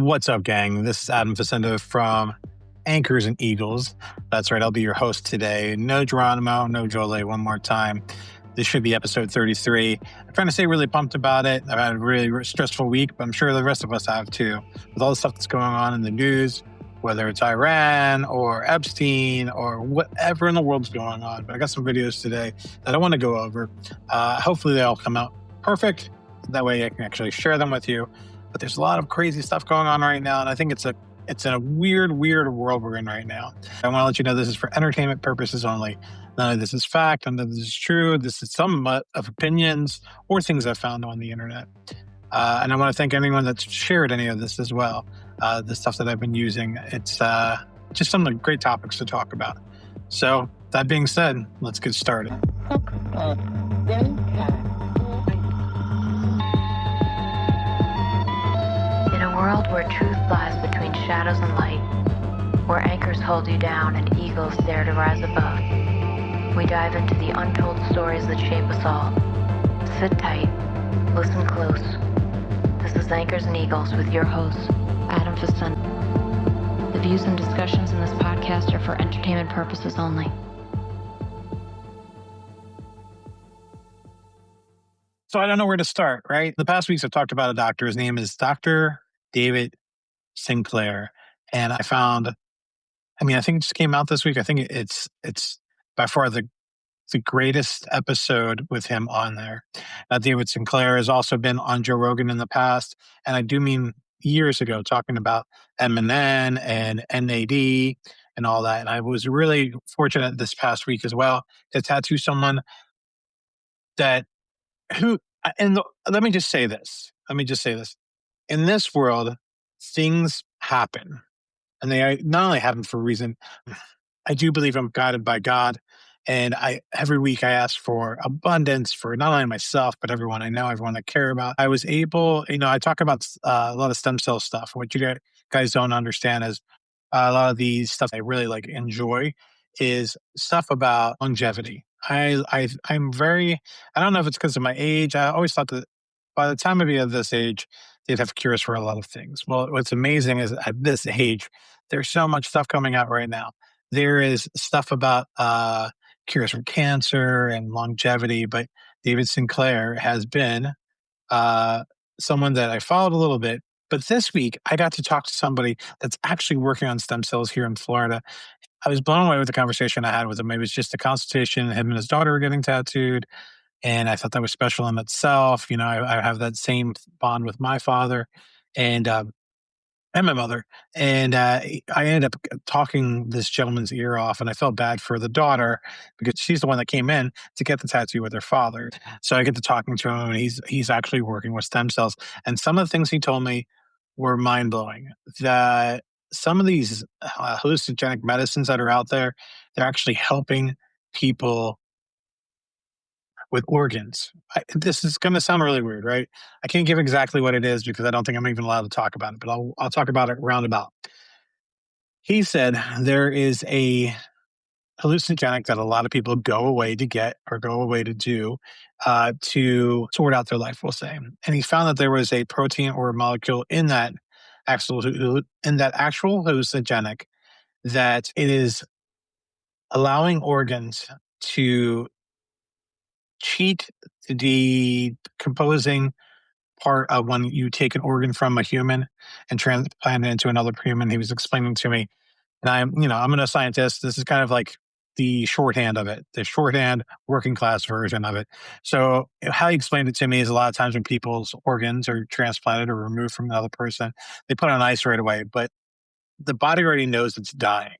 What's up, gang? This is Adam Facenda from Anchors and Eagles. That's right, I'll be your host today. No Geronimo, no Jolie, one more time. This should be episode 33. I'm trying to stay really pumped about it. I've had a really stressful week, but I'm sure the rest of us have too. With all the stuff that's going on in the news, whether it's Iran or Epstein or whatever in the world's going on. But I got some videos today that I want to go over. Hopefully they all come out perfect. That way I can actually share them with you. But there's a lot of crazy stuff going on right now, and I think it's in a weird world we're in right now. I want to let you know this is for entertainment purposes only. None of this is fact, none of this is true. This is some of opinions or things I've found on the internet. And I want to thank anyone that's shared any of this as well. The stuff that I've been using. It's just some of the great topics to talk about. So that being said, let's get started. In a world where truth lies between shadows and light, where anchors hold you down and eagles dare to rise above, we dive into the untold stories that shape us all. Sit tight, listen close. This is Anchors and Eagles with your host, Adam Facenda. The views and discussions in this podcast are for entertainment purposes only. So I don't know where to start, right? The past weeks I've talked about a doctor. His name is Dr. David Sinclair. And I think it just came out this week. I think it's by far the greatest episode with him on there. David Sinclair has also been on Joe Rogan in the past. And I do mean years ago, talking about MNN and NAD and all that. And I was really fortunate this past week as well to tattoo someone let me just say this. In this world, things happen. And they not only happen for a reason. I do believe I'm guided by God. And every week I ask for abundance for not only myself, but everyone I know, everyone I care about. I was able, I talk about a lot of stem cell stuff. What you guys don't understand is a lot of the stuff I really enjoy is stuff about longevity. I'm very, I don't know if it's because of my age. I always thought that by the time I'd be at this age, they'd have cures for a lot of things. Well, what's amazing is at this age, there's so much stuff coming out right now. There is stuff about cures from cancer and longevity, but David Sinclair has been someone that I followed a little bit. But this week, I got to talk to somebody that's actually working on stem cells here in Florida. I was blown away with the conversation I had with him. It was just a consultation. Him and his daughter were getting tattooed. And I thought that was special in itself. I have that same bond with my father and my mother. And I ended up talking this gentleman's ear off. And I felt bad for the daughter because she's the one that came in to get the tattoo with her father. So I get to talking to him, and he's actually working with stem cells. And some of the things he told me were mind-blowing. That some of these hallucinogenic medicines that are out there, they're actually helping people with organs. This is going to sound really weird, right? I can't give exactly what it is because I don't think I'm even allowed to talk about it, but I'll talk about it roundabout. He said there is a hallucinogenic that a lot of people go away to get or go away to do to sort out their life, we'll say. And he found that there was a protein or a molecule in that actual hallucinogenic that it is allowing organs to cheat the decomposing part of when you take an organ from a human and transplant it into another human. He was explaining to me, and I'm a scientist. This is kind of like the shorthand of it, the shorthand working class version of it. So how he explained it to me is a lot of times when people's organs are transplanted or removed from another person, they put on ice right away, but the body already knows it's dying.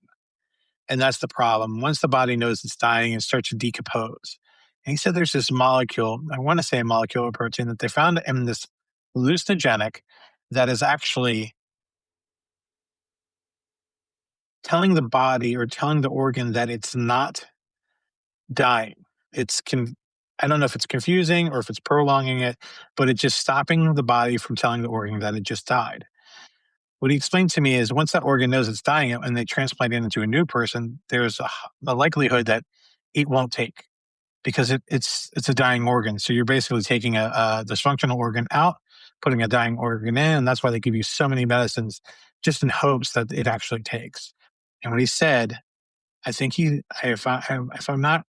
And that's the problem. Once the body knows it's dying, it starts to decompose. And he said there's this molecule, I want to say a molecule or protein that they found in this hallucinogenic that is actually telling the body or telling the organ that it's not dying. I don't know if it's confusing or if it's prolonging it, but it's just stopping the body from telling the organ that it just died. What he explained to me is once that organ knows it's dying and they transplant it into a new person, there's a likelihood that it won't take because it's a dying organ. So you're basically taking a dysfunctional organ out, putting a dying organ in. And that's why they give you so many medicines just in hopes that it actually takes. And what he said, I think if I'm not,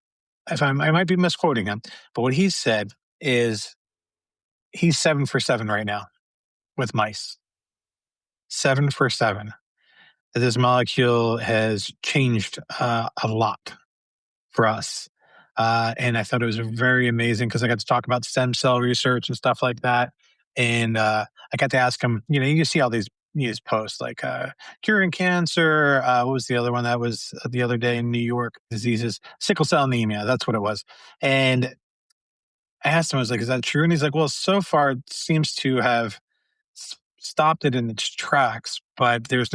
I might be misquoting him, but what he said is he's 7 for 7 right now with mice. 7 for 7. This molecule has changed a lot for us. And I thought it was very amazing because I got to talk about stem cell research and stuff like that. And I got to ask him, you see all these news posts like curing cancer. What was the other one that was the other day in New York? Diseases, sickle cell anemia. That's what it was. And I asked him, I was like, is that true? And he's like, well, so far it seems to have stopped it in its tracks, but there's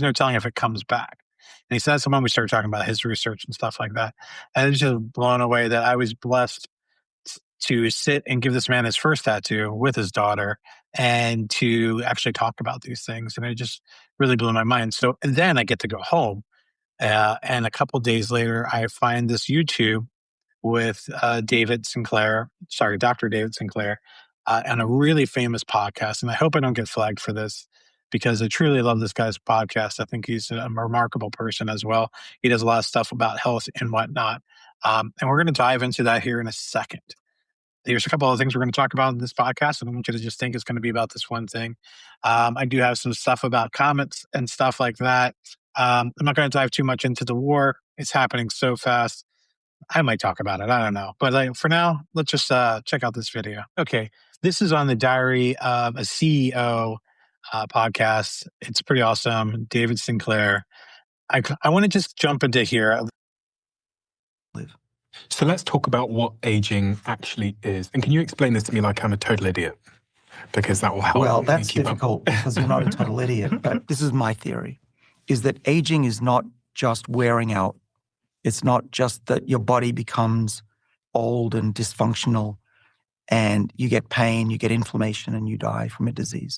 no telling if it comes back. And he said that's the moment we started talking about his research and stuff like that. And I was just blown away that I was blessed to sit and give this man his first tattoo with his daughter and to actually talk about these things. And it just really blew my mind. So and then I get to go home. And a couple days later, I find this YouTube with David Sinclair, sorry, Dr. David Sinclair, on a really famous podcast. And I hope I don't get flagged for this because I truly love this guy's podcast. I think he's a remarkable person as well. He does a lot of stuff about health and whatnot. And we're going to dive into that here in a second. There's a couple of things we're going to talk about in this podcast. I don't want you to just think it's going to be about this one thing. I do have some stuff about comets and stuff like that. I'm not going to dive too much into the war. It's happening so fast. I might talk about it. I don't know. But for now, let's just check out this video. Okay. This is on the Diary of a CEO podcast. It's pretty awesome. David Sinclair. I want to just jump into here. So let's talk about what aging actually is. And can you explain this to me like I'm a total idiot? Because that will help. Well, that's difficult because you're not a total idiot. But this is my theory, is that aging is not just wearing out. It's not just that your body becomes old and dysfunctional and you get pain, you get inflammation, and you die from a disease.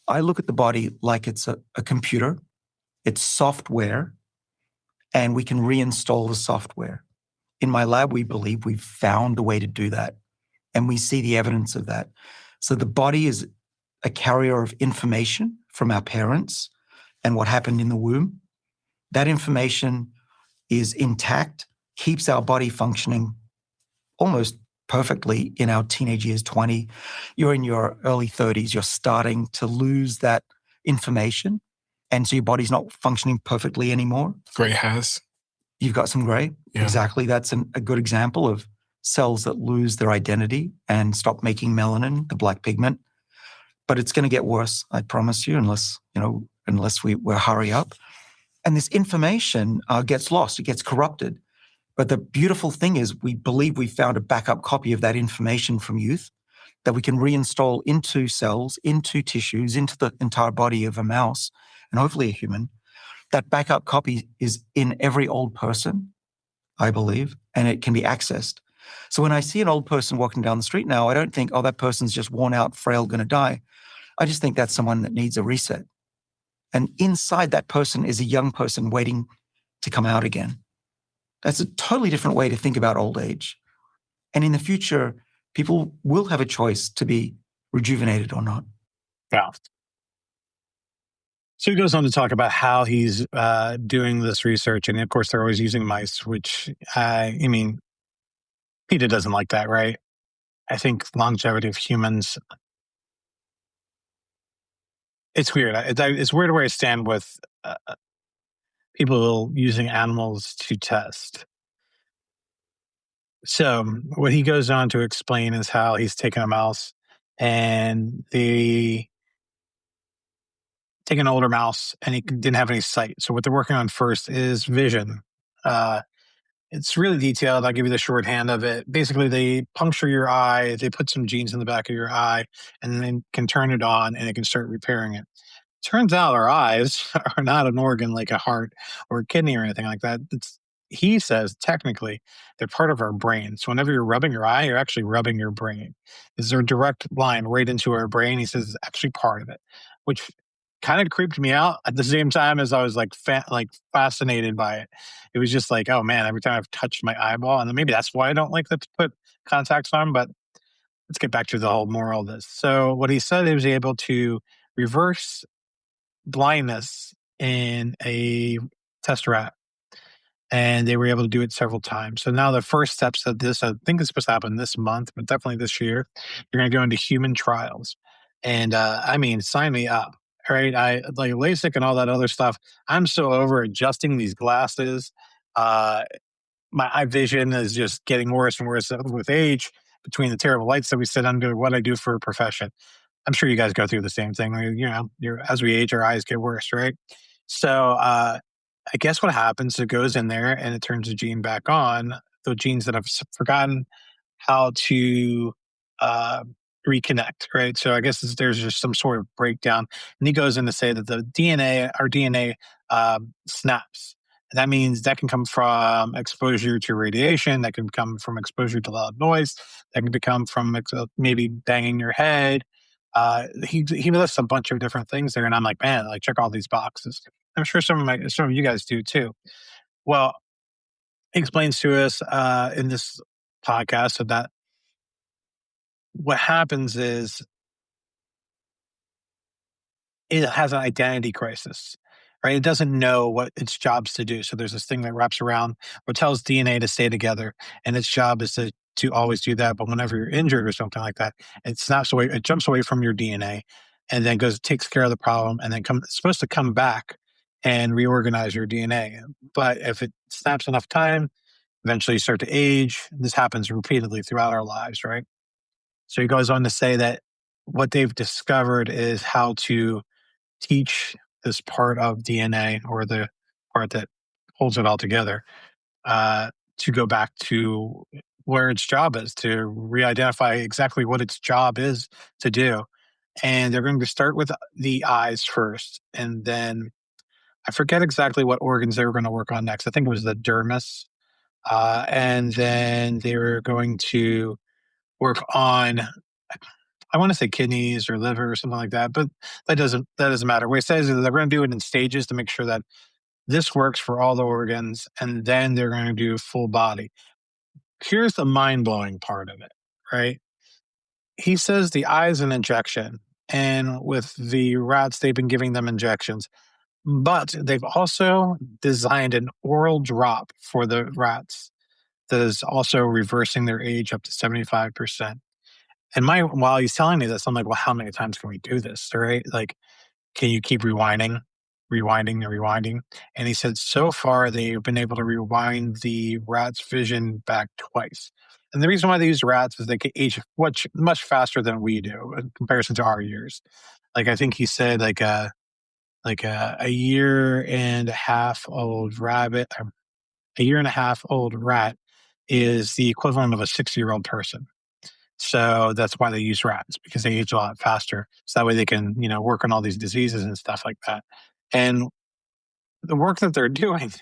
I look at the body like it's a computer. It's software, and we can reinstall the software. In my lab, we believe we've found a way to do that, and we see the evidence of that. So the body is a carrier of information from our parents and what happened in the womb. That information is intact, keeps our body functioning almost perfectly in our teenage years, 20. You're in your early 30s, you're starting to lose that information. And so your body's not functioning perfectly anymore. Gray hairs. You've got some gray. Yeah. Exactly. That's a good example of cells that lose their identity and stop making melanin, the black pigment. But it's going to get worse, I promise you, unless we hurry up. And this information gets lost. It gets corrupted. But the beautiful thing is we believe we found a backup copy of that information from youth that we can reinstall into cells, into tissues, into the entire body of a mouse, and hopefully a human. That backup copy is in every old person, I believe, and it can be accessed. So when I see an old person walking down the street now, I don't think, oh, that person's just worn out, frail, going to die. I just think that's someone that needs a reset. And inside that person is a young person waiting to come out again. That's a totally different way to think about old age. And in the future, people will have a choice to be rejuvenated or not. Yeah. So he goes on to talk about how he's doing this research. And of course, they're always using mice, which, PETA doesn't like that, right? I think longevity of humans, it's weird. It's weird where I stand with people using animals to test. So what he goes on to explain is how he's taken a mouse and they take an older mouse and he didn't have any sight. So what they're working on first is vision. It's really detailed. I'll give you the shorthand of it. Basically, they puncture your eye, they put some genes in the back of your eye, and then can turn it on and it can start repairing it. Turns out our eyes are not an organ like a heart or a kidney or anything like that. He says, technically, they're part of our brain. So whenever you're rubbing your eye, you're actually rubbing your brain. Is there a direct line right into our brain? He says it's actually part of it, which kind of creeped me out at the same time as I was like fascinated by it. It was just like, oh man, every time I've touched my eyeball, and maybe that's why I don't like to put contacts on, but let's get back to the whole moral of this. So what he said, he was able to reverse blindness in a test rat, and they were able to do it several times. So now the first steps of this, I think it's supposed to happen this month, but definitely this year, you're going to go into human trials. And I mean, sign me up. Right. I like LASIK and all that other stuff. I'm so over adjusting these glasses. Uh, my eye vision is just getting worse and worse with age between the terrible lights that we sit under, what I do for a profession. I'm sure you guys go through the same thing. You know, as we age, our eyes get worse, right? So I guess what happens, it goes in there and it turns the gene back on, the genes that have forgotten how to uh, reconnect, right? So I guess there's just some sort of breakdown. And he goes in to say that the DNA, our DNA snaps. That means that can come from exposure to radiation, that can come from exposure to loud noise, that can come from maybe banging your head. He lists a bunch of different things there, and I'm like, man, like check all these boxes. I'm sure some of you guys do too. Well, he explains to us in this podcast that what happens is it has an identity crisis, right? It doesn't know what its job's to do. So there's this thing that wraps around or tells DNA to stay together, and its job is to always do that. But whenever you're injured or something like that, it snaps away, it jumps away from your DNA, and then takes care of the problem, and then it's supposed to come back and reorganize your DNA. But if it snaps enough time, eventually you start to age. This happens repeatedly throughout our lives, right? So he goes on to say that what they've discovered is how to teach this part of DNA, or the part that holds it all together, to go back to where its job is, to re-identify exactly what its job is to do. And they're going to start with the eyes first, and then I forget exactly what organs they were going to work on next. I think it was the dermis, and then they were going to work on, I want to say kidneys or liver or something like that, but that doesn't matter. What it says is they're going to do it in stages to make sure that this works for all the organs, and then they're going to do full body. Here's the mind blowing part of it, right? He says the eye is an injection, and with the rats, they've been giving them injections, but they've also designed an oral drop for the rats that is also reversing their age up to 75%. And while he's telling me this, I'm like, well, how many times can we do this? Right? Like, can you keep rewinding, rewinding, and rewinding? And he said, so far, they've been able to rewind the rat's vision back twice. And the reason why they use rats is they can age much faster than we do in comparison to our years. Like, I think he said a year and a half old rabbit, a year and a half old rat is the equivalent of a 6-year-old person. So that's why they use rats, because they age a lot faster. So that way they can, work on all these diseases and stuff like that. And the work that they're doing,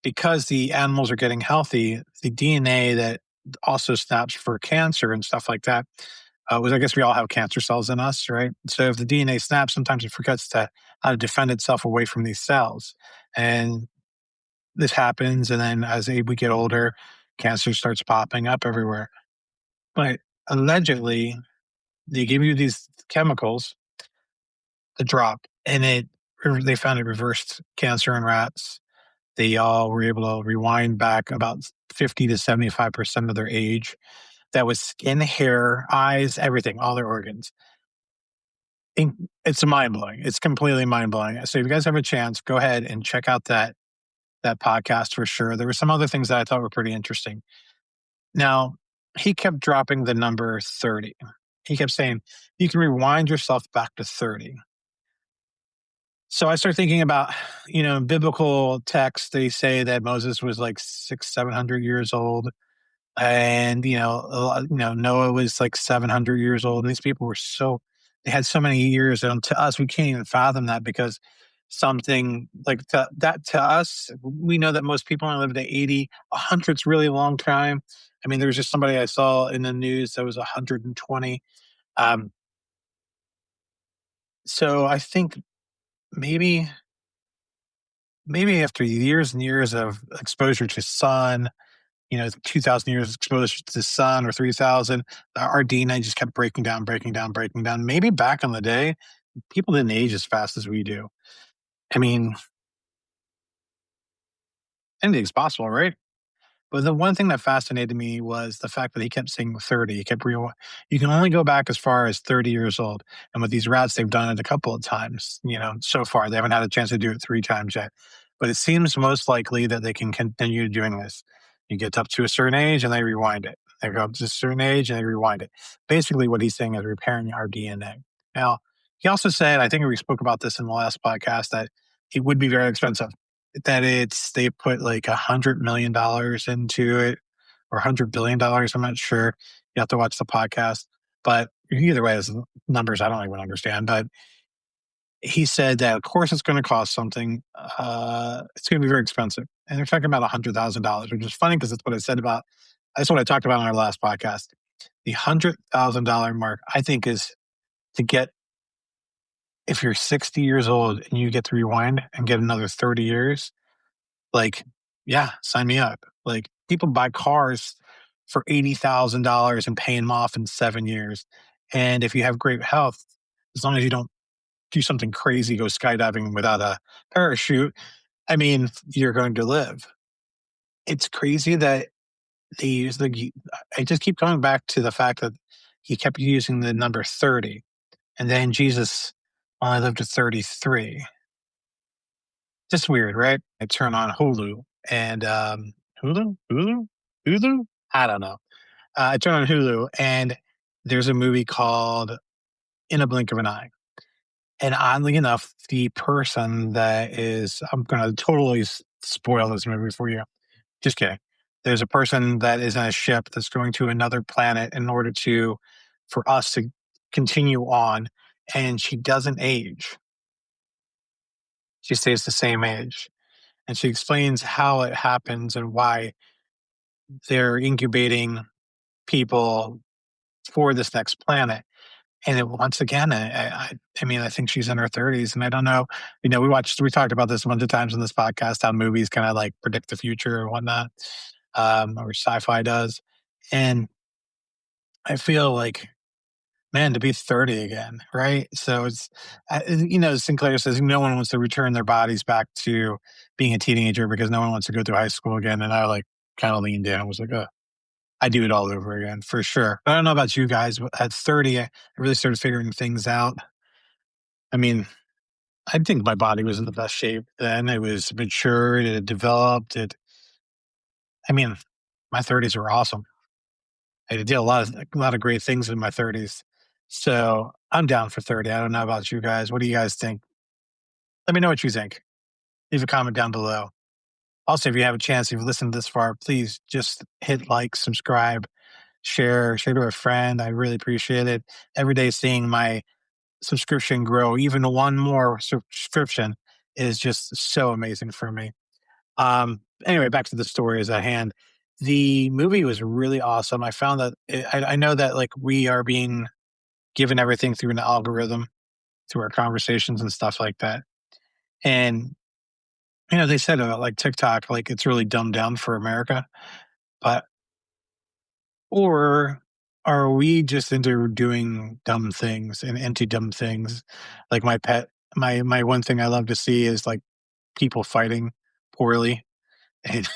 because the animals are getting healthy, the DNA that also snaps for cancer and stuff like that, I guess we all have cancer cells in us, right? So if the DNA snaps, sometimes it forgets how to defend itself away from these cells. And this happens. And then as we get older, cancer starts popping up everywhere. But allegedly, they give you these chemicals, the drop, and they found it reversed cancer in rats. They all were able to rewind back about 50 to 75% of their age. That was skin, hair, eyes, everything, all their organs. It's mind blowing. It's completely mind blowing. So if you guys have a chance, go ahead and check out that podcast for sure. There were some other things that I thought were pretty interesting. Now, he kept dropping the number 30. He kept saying, you can rewind yourself back to 30. So I started thinking about, biblical texts. They say that Moses was like 700 years old. And, Noah was like 700 years old. And these people they had so many years. And to us, we can't even fathom that, because something like that to us, we know that most people only live to 80. 100's really a long time. I mean, there was just somebody I saw in the news that was 120. So I think maybe after years and years of exposure to sun, 2,000 years exposed to the sun or 3,000, our DNA just kept breaking down. Maybe back in the day, people didn't age as fast as we do. I mean, anything's possible, right? But the one thing that fascinated me was the fact that he kept saying 30. He kept you can only go back as far as 30 years old. And with these rats, they've done it a couple of times, so far. They haven't had a chance to do it 3 times yet. But it seems most likely that they can continue doing this. You get up to a certain age and they rewind it. They go up to a certain age and they rewind it. Basically, what he's saying is repairing our DNA. Now, he also said, I think we spoke about this in the last podcast, that it would be very expensive, that they put like $100 million into it, or $100 billion. I'm not sure. You have to watch the podcast, but either way, it's numbers I don't even understand. But he said that of course it's going to cost something. It's going to be very expensive, and they're talking about $100,000, which is funny because that's what I said about. That's what I talked about on our last podcast. The $100,000 mark, I think, is to get. If you're 60 years old and you get to rewind and get another 30 years, like, yeah, sign me up. Like, people buy cars for $80,000 and pay them off in 7 years. And if you have great health, as long as you don't do something crazy, go skydiving without a parachute, I mean, you're going to live. It's crazy that they use I just keep coming back to the fact that he kept using the number 30. And then Jesus only lived to 33. Just weird, right? I turn on Hulu and Hulu. I don't know. I turn on Hulu and there's a movie called In a Blink of an Eye. And oddly enough, the person that is, I'm going to totally spoil this movie for you. Just kidding. There's a person that is on a ship that's going to another planet in order for us to continue on. And she doesn't age. She stays the same age. And she explains how it happens and why they're incubating people for this next planet. And once again, I mean, I think she's in her 30s, and I don't know. We talked about this a bunch of times in this podcast, how movies kind of like predict the future or whatnot, or Sci-Fi does. And I feel like, man, to be 30 again, right? So it's, Sinclair says no one wants to return their bodies back to being a teenager because no one wants to go through high school again. And I like kind of leaned in. I was like, oh, I do it all over again for sure. But I don't know about you guys, but at 30, I really started figuring things out. I mean, I think my body was in the best shape then. It was matured, it had developed. I mean, my 30s were awesome. I did a lot of great things in my 30s. So I'm down for 30. I don't know about you guys. What do you guys think? Let me know what you think. Leave a comment down below. Also, if you have a chance, if you've listened this far, please just hit like, subscribe, share to a friend. I really appreciate it. Every day seeing my subscription grow, even one more subscription, is just so amazing for me. Anyway, back to the stories at hand. The movie was really awesome. I found that I know that like we are being given everything through an algorithm, through our conversations and stuff like that. And they said about like TikTok, like it's really dumbed down for America, but or are we just into doing dumb things and into dumb things? Like my one thing I love to see is like people fighting poorly. And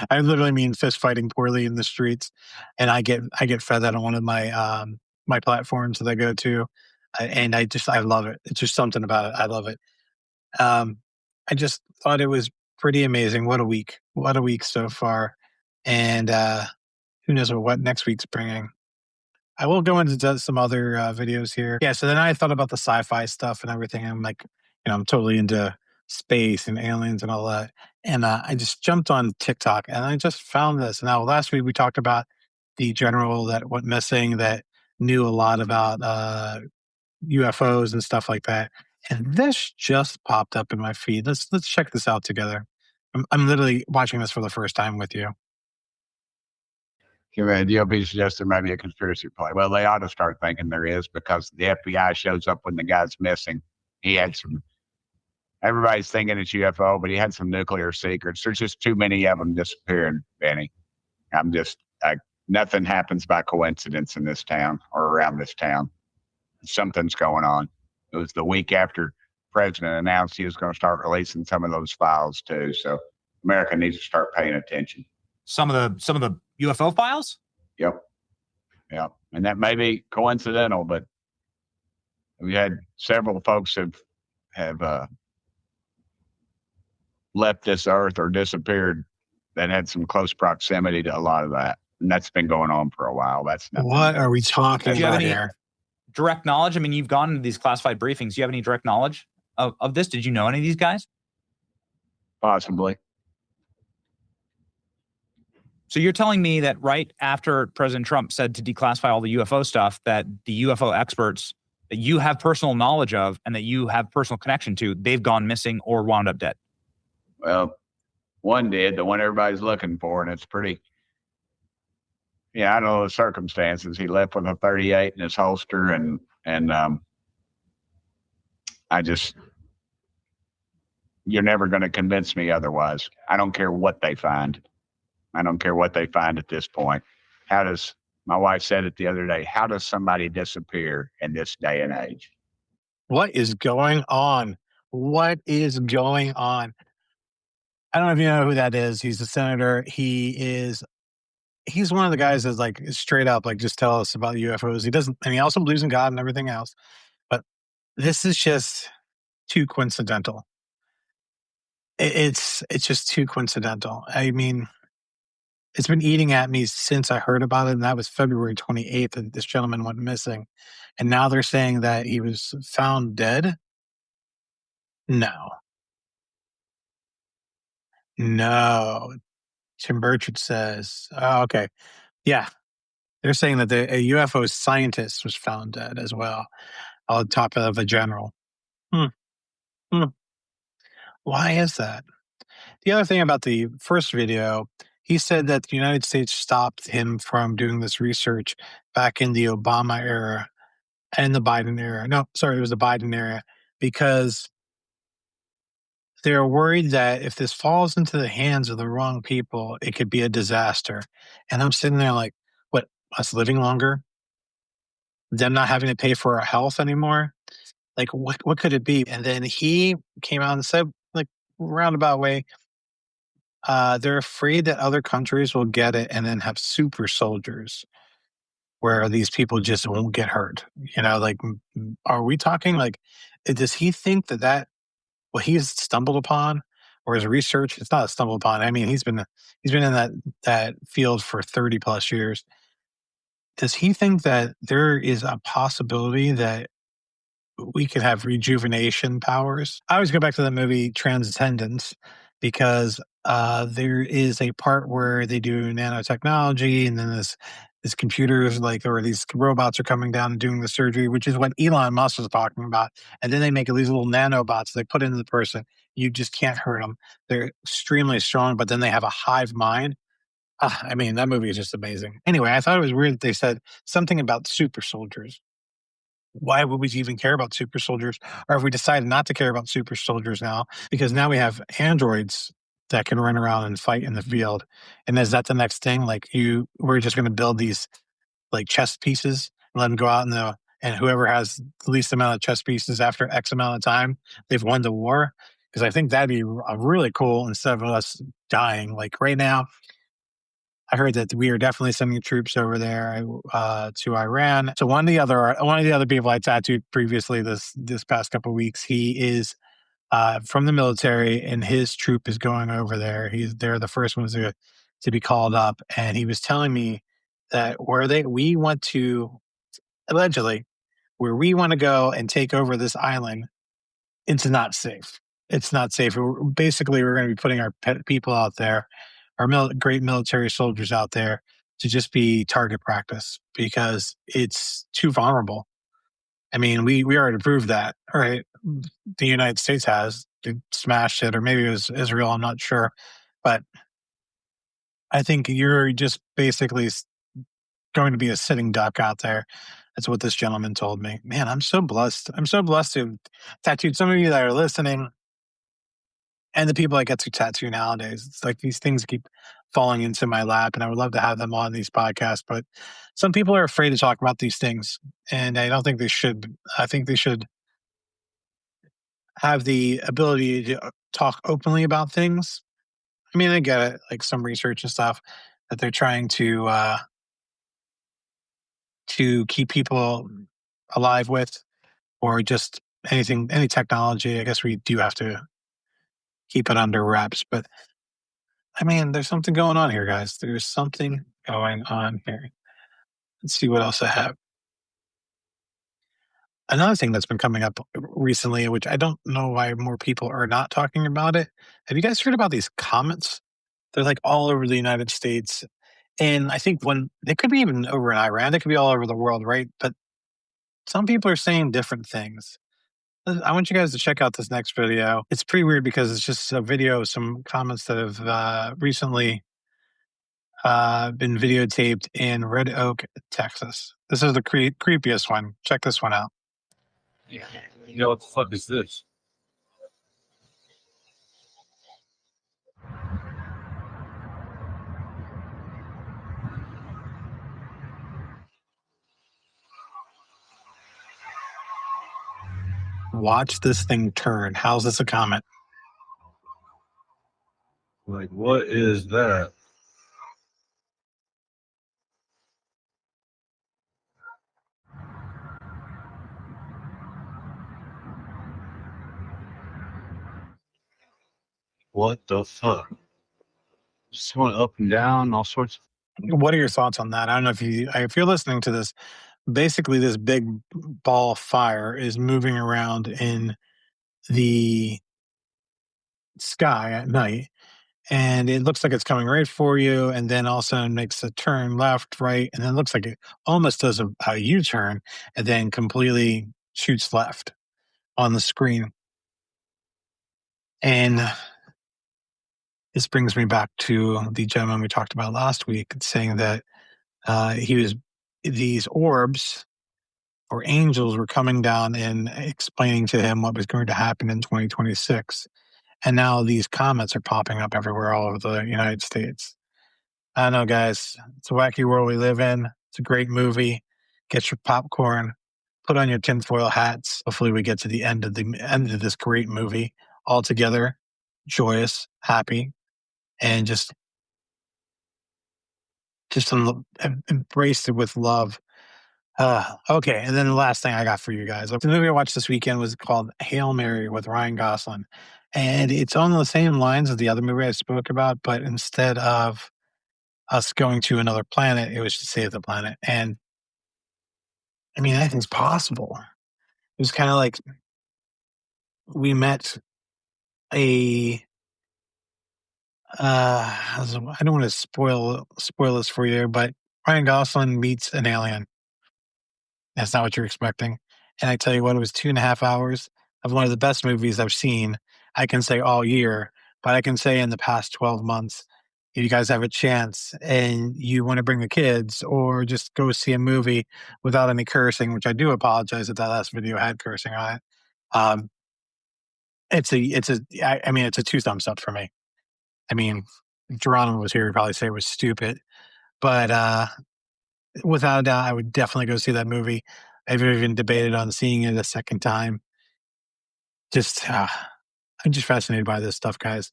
I literally mean fist fighting poorly in the streets. And I get fed that on one of my platforms that I go to. And I love it. It's just something about it. I love it. I just thought it was pretty amazing. What a week. What a week so far. And who knows what next week's bringing. I will go into some other videos here. Yeah, so then I thought about the sci-fi stuff and everything. I'm like, I'm totally into space and aliens and all that. And I just jumped on TikTok and I just found this. Now, last week we talked about the general that went missing that knew a lot about UFOs and stuff like that. And this just popped up in my feed. Let's check this out together. I'm literally watching this for the first time with you. The DOP suggests there might be a conspiracy play. Well, they ought to start thinking there is because the FBI shows up when the guy's missing. He had everybody's thinking it's UFO, but he had some nuclear secrets. There's just too many of them disappearing, Benny. I'm just, nothing happens by coincidence in this town or around this town. Something's going on. It was the week after President announced he was going to start releasing some of those files too. So America needs to start paying attention. Some of the UFO files? Yep. Yep. And that may be coincidental, but we had several folks have left this earth or disappeared that had some close proximity to a lot of that. And that's been going on for a while. That's nothing. What are we talking Do you have about any here? direct knowledge? I mean, you've gone into these classified briefings. Do you have any direct knowledge of this? Did you know any of these guys? Possibly. So you're telling me that right after President Trump said to declassify all the UFO stuff, that the UFO experts that you have personal knowledge of and that you have personal connection to, they've gone missing or wound up dead? Well, one did, the one everybody's looking for, and it's pretty. Yeah, I don't know the circumstances. He left with a 38 in his holster, and I just, you're never going to convince me otherwise. I don't care what they find. I don't care what they find at this point. My wife said it the other day, how does somebody disappear in this day and age? What is going on? What is going on? I don't know if you know who that is. He's a senator. He's one of the guys that's like straight up, like, just tell us about UFOs. He doesn't, and he also believes in God and everything else. But this is just too coincidental. It's just too coincidental. I mean, it's been eating at me since I heard about it, and that was February 28th, and this gentleman went missing. And now they're saying that he was found dead? No. Tim Burchard says, oh, okay. Yeah. They're saying that a UFO scientist was found dead as well, on top of a general. Why is that? The other thing about the first video, he said that the United States stopped him from doing this research back in the Obama era and the Biden era. No, sorry, it was the Biden era, because they're worried that if this falls into the hands of the wrong people, it could be a disaster. And I'm sitting there like, what, us living longer? Them not having to pay for our health anymore? Like, what could it be? And then he came out and said, like, roundabout way, they're afraid that other countries will get it and then have super soldiers where these people just won't get hurt. You know, like, are we talking like, does he think that what he's stumbled upon or his research, it's not a stumble upon. I mean, he's been in that field for 30 plus years. Does he think that there is a possibility that we could have rejuvenation powers? I always go back to the movie Transcendence, because there is a part where they do nanotechnology, and then this computers, like, or these robots are coming down and doing the surgery, which is what Elon Musk was talking about. And then they make these little nanobots they put into the person. You just can't hurt them. They're extremely strong, but then they have a hive mind. I mean, that movie is just amazing. Anyway, I thought it was weird that they said something about super soldiers. Why would we even care about super soldiers? Or have we decided not to care about super soldiers now? Because now we have androids that can run around and fight in the field. And is that the next thing? Like, we're just going to build these like chess pieces and let them go out and whoever has the least amount of chess pieces after X amount of time, they've won the war. Because I think that'd be really cool instead of us dying. Like right now, I heard that we are definitely sending troops over there to Iran. So one of the other people I tattooed previously this past couple of weeks, he is from the military, and his troop is going over there. They're the first ones to be called up, and he was telling me that we want to allegedly where we want to go and take over this island, it's not safe. It's not safe. Basically, we're going to be putting our people out there, our great military soldiers out there, to just be target practice because it's too vulnerable. I mean, we already proved that, right? The United States has. They smashed it, or maybe it was Israel, I'm not sure. But I think you're just basically going to be a sitting duck out there. That's what this gentleman told me. Man, I'm so blessed. I'm so blessed to have tattooed some of you that are listening and the people I get to tattoo nowadays. It's like these things keep falling into my lap, and I would love to have them on these podcasts. But some people are afraid to talk about these things, and I don't think they should. I think they should have the ability to talk openly about things. I mean, I get it, like some research and stuff that they're trying to keep people alive with, or just anything, any technology. I guess we do have to keep it under wraps. But I mean, there's something going on here, guys. There's something going on here. Let's see what else I have. Another thing that's been coming up recently, which I don't know why more people are not talking about it. Have you guys heard about these comets? They're like all over the United States. And I think when they could be even over in Iran, they could be all over the world, right? But some people are saying different things. I want you guys to check out this next video. It's pretty weird because it's just a video of some comments that have recently been videotaped in Red Oak, Texas. This is the creepiest one. Check this one out. You know what the fuck is this? Watch this thing turn. How's this a comet? Like, what is that? What the fuck? Just going up and down, all sorts of. What are your thoughts on that? I don't know if you're listening to this. Basically, this big ball of fire is moving around in the sky at night, and it looks like it's coming right for you, and then all of a sudden makes a turn left, right, and then it looks like it almost does a U-turn, and then completely shoots left on the screen. And this brings me back to the gentleman we talked about last week, saying that these orbs or angels were coming down and explaining to him what was going to happen in 2026. And now these comets are popping up everywhere all over the United States. I don't know, guys. It's a wacky world we live in. It's a great movie. Get your popcorn, put on your tinfoil hats. Hopefully we get to the end of this great movie all together, joyous, happy, and just embraced it with love. Okay, and then the last thing I got for you guys. The movie I watched this weekend was called Hail Mary with Ryan Gosling. And it's on the same lines as the other movie I spoke about, but instead of us going to another planet, it was to save the planet. And I mean, anything's possible. It was kind of like we met I don't want to spoil this for you, but Ryan Gosling meets an alien. That's not what you're expecting. And I tell you what, it was 2.5 hours of one of the best movies I've seen. I can say all year, but I can say in the past 12 months, if you guys have a chance and you want to bring the kids or just go see a movie without any cursing, which I do apologize that last video had cursing on it. It's a 2 thumbs up for me. I mean, if Geronimo was here, he'd probably say it was stupid, but without a doubt, I would definitely go see that movie. I've even debated on seeing it a second time. I'm just fascinated by this stuff, guys.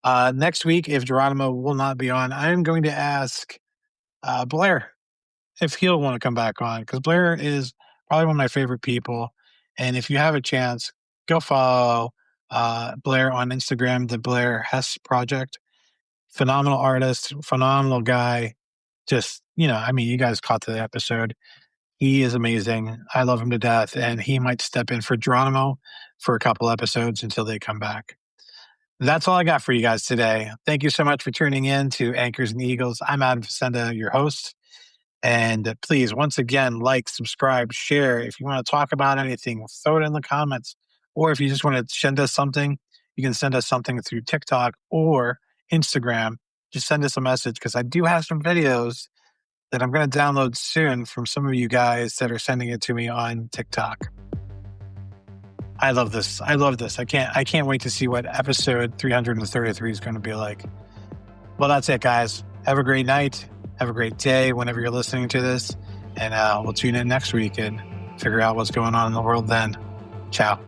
Next week, if Geronimo will not be on, I'm going to ask Blair if he'll want to come back on, because Blair is probably one of my favorite people. And if you have a chance, go follow Blair on Instagram, the Blair Hess Project. Phenomenal artist, phenomenal guy. Just, you guys caught the episode. He is amazing. I love him to death, and he might step in for Geronimo for a couple episodes until they come back. That's all I got for you guys today. Thank you so much for tuning in to Anchors and Eagles. I'm Adam Facenda, your host. And please, once again, like, subscribe, share. If you want to talk about anything, throw it in the comments. Or if you just want to send us something, you can send us something through TikTok or Instagram. Just send us a message, because I do have some videos that I'm going to download soon from some of you guys that are sending it to me on TikTok. I love this. I can't wait to see what episode 333 is going to be like. Well, that's it, guys. Have a great night. Have a great day whenever you're listening to this. And we'll tune in next week and figure out what's going on in the world then. Ciao.